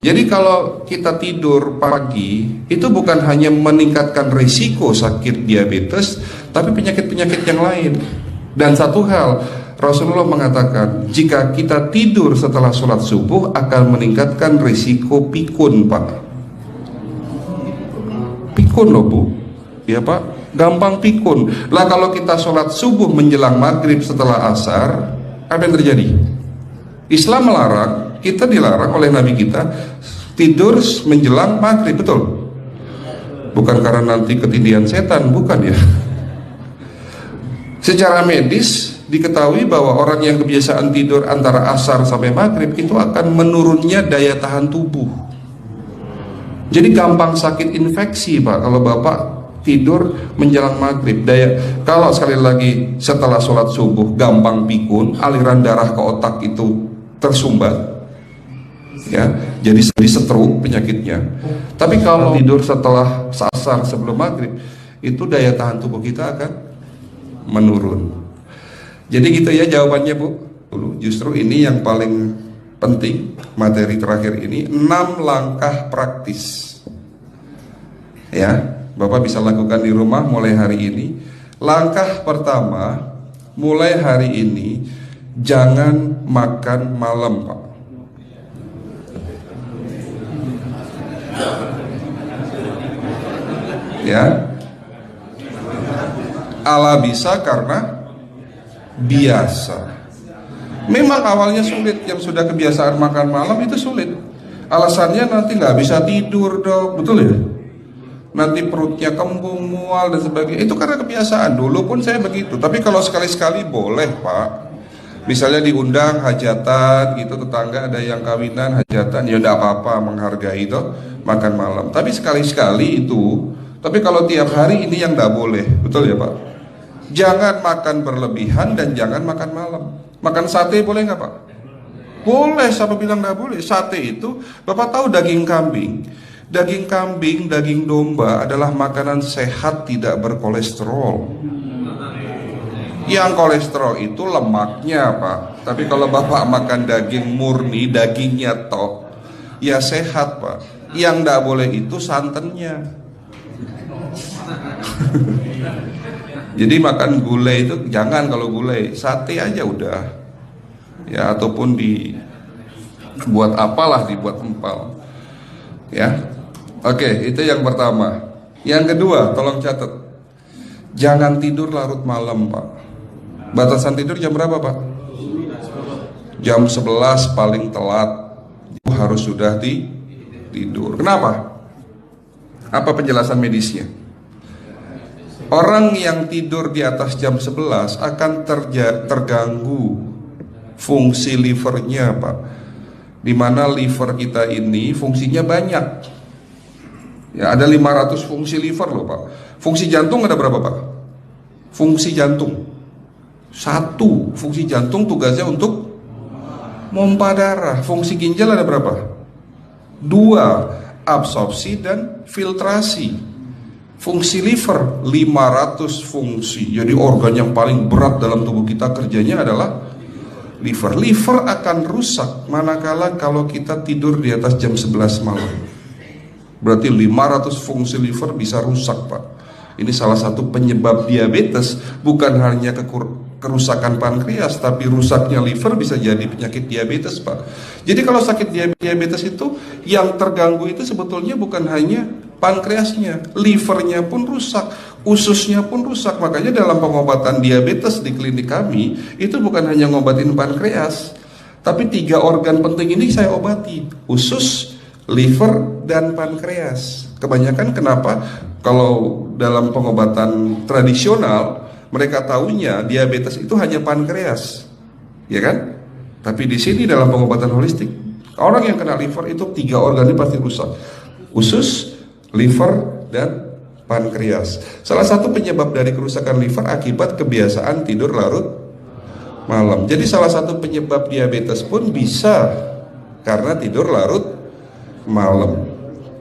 Jadi kalau kita tidur pagi, itu bukan hanya meningkatkan risiko sakit diabetes, tapi penyakit-penyakit yang lain. Dan satu hal, Rasulullah mengatakan, jika kita tidur setelah sholat subuh akan meningkatkan risiko pikun, Pak. Pikun loh, Bu. Ya, Pak, gampang pikun. Lah kalau kita sholat subuh menjelang maghrib setelah asar, apa yang terjadi? Islam melarang, kita dilarang oleh Nabi kita tidur menjelang maghrib, betul? Bukan karena nanti ketindihan setan, bukan ya. Secara medis diketahui bahwa orang yang kebiasaan tidur antara asar sampai maghrib itu akan menurunnya daya tahan tubuh. Jadi gampang sakit infeksi, Pak, kalau Bapak tidur menjelang maghrib. Kalau sekali lagi setelah sholat subuh gampang pikun, aliran darah ke otak itu tersumbat, ya, jadi stroke penyakitnya. Tapi kalau tidur setelah asar sebelum maghrib, itu daya tahan tubuh kita akan menurun. Jadi gitu ya jawabannya, Bu. Justru ini yang paling penting, materi terakhir ini 6 langkah praktis, ya, Bapak bisa lakukan di rumah mulai hari ini. Langkah pertama, mulai hari ini jangan makan malam, Pak. Ya, ala bisa karena biasa. Memang awalnya sulit, yang sudah kebiasaan makan malam itu sulit. Alasannya nanti nggak bisa tidur, Dok, betul ya? Nanti perutnya kembung, mual dan sebagainya. Itu karena kebiasaan. Dulu pun saya begitu. Tapi kalau sekali-sekali boleh, Pak. Misalnya diundang hajatan gitu, tetangga ada yang kawinan, hajatan, ya enggak apa-apa, menghargai itu makan malam. Tapi sekali-sekali itu. Tapi kalau tiap hari ini yang enggak boleh, betul ya, Pak? Jangan makan berlebihan dan jangan makan malam. Makan sate boleh nggak, Pak? Boleh, siapa bilang nggak boleh? Sate itu, Bapak tahu daging kambing. Daging kambing, daging domba adalah makanan sehat, tidak berkolesterol. Yang kolesterol itu lemaknya, Pak. Tapi kalau Bapak makan daging murni, dagingnya tok, ya sehat, Pak. Yang nggak boleh itu santannya. Jadi makan gulai itu jangan, kalau gulai, sate aja udah. Ya, ataupun dibuat apalah, dibuat empal. Ya. Oke, itu yang pertama. Yang kedua, tolong catat. Jangan tidur larut malam, Pak. Batasan tidur jam berapa, Pak? Jam 11 paling telat. Harus sudah tidur. Kenapa? Apa penjelasan medisnya? Orang yang tidur di atas jam 11 akan terganggu fungsi livernya, Pak. Dimana liver kita ini fungsinya banyak. Ya, ada 500 fungsi liver loh, Pak. Fungsi jantung ada berapa, Pak? Fungsi jantung 1. Fungsi jantung tugasnya untuk mompa darah. Fungsi ginjal ada berapa? 2. Absorpsi dan filtrasi. Fungsi liver 500 fungsi. Jadi organ yang paling berat dalam tubuh kita kerjanya adalah liver. Liver akan rusak manakala kalau kita tidur di atas jam 11 malam. Berarti 500 fungsi liver bisa rusak, Pak. Ini salah satu penyebab diabetes. Bukan hanya kerusakan pankreas, tapi rusaknya liver bisa jadi penyakit diabetes, Pak. Jadi kalau sakit diabetes itu yang terganggu itu sebetulnya bukan hanya pankreasnya, livernya pun rusak, ususnya pun rusak. Makanya dalam pengobatan diabetes di klinik kami itu bukan hanya ngobatin pankreas, tapi 3 organ penting ini saya obati: usus, liver, dan pankreas. Kebanyakan kenapa? Kalau dalam pengobatan tradisional mereka tahunya diabetes itu hanya pankreas, ya kan? Tapi di sini dalam pengobatan holistik, orang yang kena liver itu 3 organ ini pasti rusak: usus, liver, dan pankreas. Salah satu penyebab dari kerusakan liver akibat kebiasaan tidur larut malam. Jadi salah satu penyebab diabetes pun bisa karena tidur larut malam.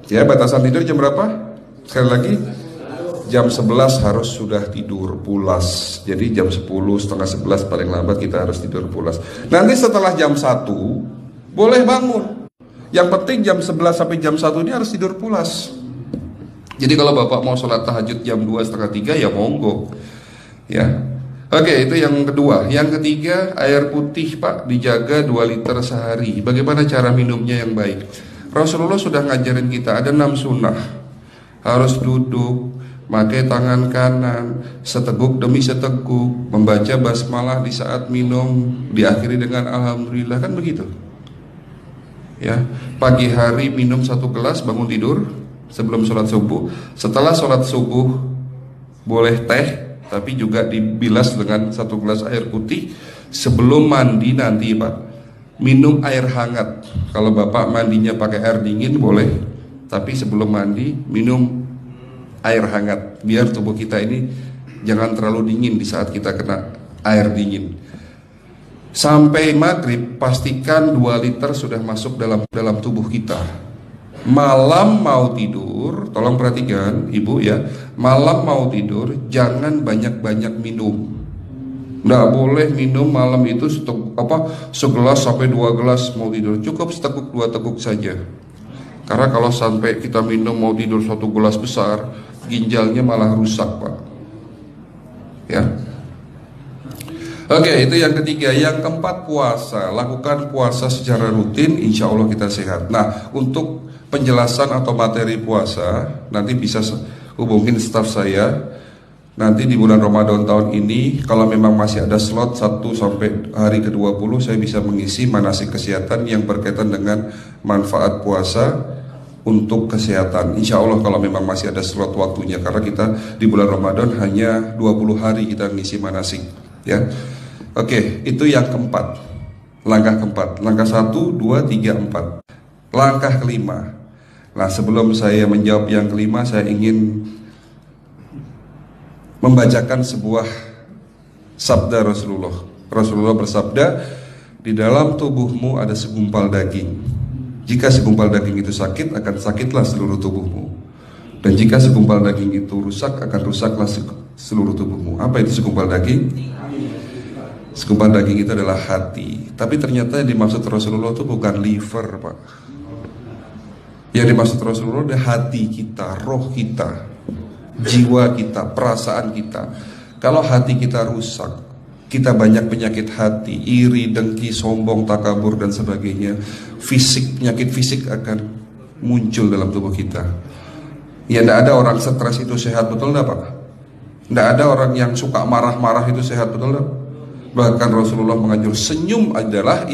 Ya, batasan tidur jam berapa? Sekali lagi, jam 11 harus sudah tidur pulas. Jadi jam 10, setengah 11 paling lambat kita harus tidur pulas. Nanti setelah jam 1 boleh bangun. Yang penting jam 11 sampai jam 1 ini harus tidur pulas. Jadi kalau Bapak mau sholat tahajud jam 2 setengah 3 ya monggo. Ya. Oke, itu yang kedua. Yang ketiga, air putih Pak dijaga 2 liter sehari. Bagaimana cara minumnya yang baik? Rasulullah sudah ngajarin kita ada 6 sunnah. Harus duduk, pakai tangan kanan, seteguk demi seteguk, membaca basmalah di saat minum, diakhiri dengan alhamdulillah, kan begitu. Ya, pagi hari minum 1 gelas, bangun tidur sebelum sholat subuh. Setelah sholat subuh boleh teh, tapi juga dibilas dengan 1 gelas air putih. Sebelum mandi nanti Pak, minum air hangat. Kalau Bapak mandinya pakai air dingin boleh, tapi sebelum mandi minum air hangat, biar tubuh kita ini jangan terlalu dingin di saat kita kena air dingin. Sampai maghrib pastikan 2 liter sudah masuk dalam tubuh kita. Malam mau tidur, tolong perhatikan Ibu ya, malam mau tidur jangan banyak-banyak minum. Nggak boleh minum malam itu segelas sampai 2 gelas mau tidur, cukup seteguk 2 teguk saja. Karena kalau sampai kita minum mau tidur 1 gelas besar, ginjalnya malah rusak Pak. Ya. Oke, itu yang ketiga. Yang keempat, puasa. Lakukan puasa secara rutin, insya Allah kita sehat. Nah, untuk penjelasan atau materi puasa, nanti bisa hubungin staf saya. Nanti di bulan Ramadan tahun ini, kalau memang masih ada slot 1 sampai hari ke-20, saya bisa mengisi manasik kesehatan yang berkaitan dengan manfaat puasa untuk kesehatan. Insya Allah kalau memang masih ada slot waktunya, karena kita di bulan Ramadan hanya 20 hari kita ngisi manasik. Ya, oke, itu yang keempat. Langkah keempat. Langkah 1, 2, 3, 4. Langkah kelima. Nah, sebelum saya menjawab yang kelima, saya ingin membacakan sebuah sabda Rasulullah. Rasulullah bersabda, di dalam tubuhmu ada segumpal daging. Jika segumpal daging itu sakit, akan sakitlah seluruh tubuhmu. Dan jika segumpal daging itu rusak, akan rusaklah seluruh tubuhmu. Apa itu segumpal daging? Segumpal daging itu adalah hati. Tapi ternyata yang dimaksud Rasulullah itu bukan liver Pak. Yang dimaksud Rasulullah adalah hati kita, roh kita, jiwa kita, perasaan kita. Kalau hati kita rusak, kita banyak penyakit hati, iri, dengki, sombong, takabur dan sebagainya. Penyakit fisik akan muncul dalam tubuh kita. Ya, tidak ada orang stres itu sehat, betul tidak Pak? Tidak ada orang yang suka marah-marah itu sehat, betul tidak? Bahkan Rasulullah mengajar senyum adalah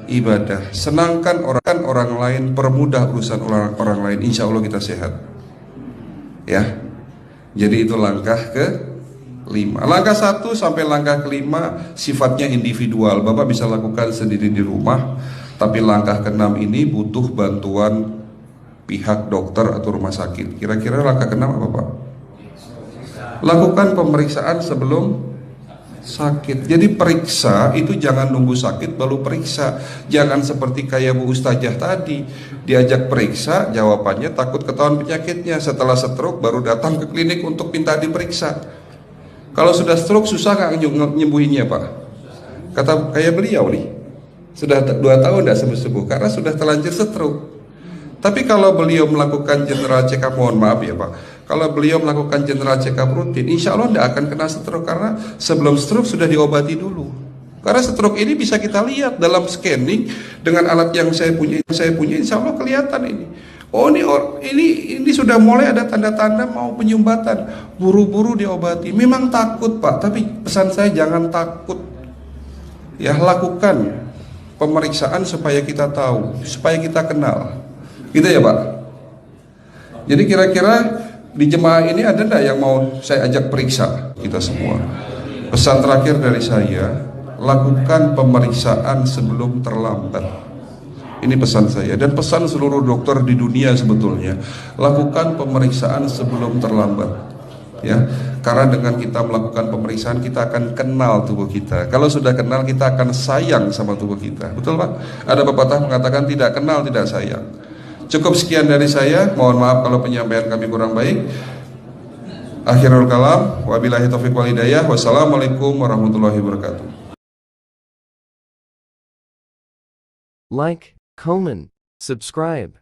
ibadah. Senangkan orang lain, permudah urusan orang lain, insya Allah kita sehat. Ya, jadi itu langkah ke-5. Langkah 1 sampai langkah ke-5 sifatnya individual, Bapak bisa lakukan sendiri di rumah. Tapi langkah ke-6 ini butuh bantuan pihak dokter atau rumah sakit. Kira-kira langkah ke-6 apa Pak? Lakukan pemeriksaan sebelum sakit. Jadi periksa itu jangan nunggu sakit baru periksa. Jangan seperti kayak Bu Ustazah tadi, diajak periksa, jawabannya takut ketahuan penyakitnya. Setelah stroke baru datang ke klinik untuk minta diperiksa. Kalau sudah stroke susah nggak nyembuhinnya Pak? Kata kayak beliau nih, sudah 2 tahun tidak sembuh-sembuh karena sudah terlanjur stroke. Tapi kalau beliau melakukan general check up, mohon maaf ya Pak, kalau beliau melakukan general check up rutin, insya Allah tidak akan kena stroke, karena sebelum stroke sudah diobati dulu. Karena stroke ini bisa kita lihat dalam scanning dengan alat yang saya punya, insya Allah kelihatan ini. Oh ini sudah mulai ada tanda-tanda mau penyumbatan, buru-buru diobati. Memang takut Pak, tapi pesan saya jangan takut. Ya, lakukan pemeriksaan supaya kita tahu, supaya kita kenal. Gitu ya Pak. Jadi kira-kira di jemaah ini ada enggak yang mau saya ajak periksa kita semua? Pesan terakhir dari saya, lakukan pemeriksaan sebelum terlambat. Ini pesan saya dan pesan seluruh dokter di dunia sebetulnya. Lakukan pemeriksaan sebelum terlambat. Ya, karena dengan kita melakukan pemeriksaan kita akan kenal tubuh kita. Kalau sudah kenal kita akan sayang sama tubuh kita. Betul Pak? Ada pepatah mengatakan tidak kenal tidak sayang. Cukup sekian dari saya. Mohon maaf kalau penyampaian kami kurang baik. Akhirul kalam, wabillahi taufiq wal hidayah. Wassalamualaikum warahmatullahi wabarakatuh. Like, comment, Subscribe.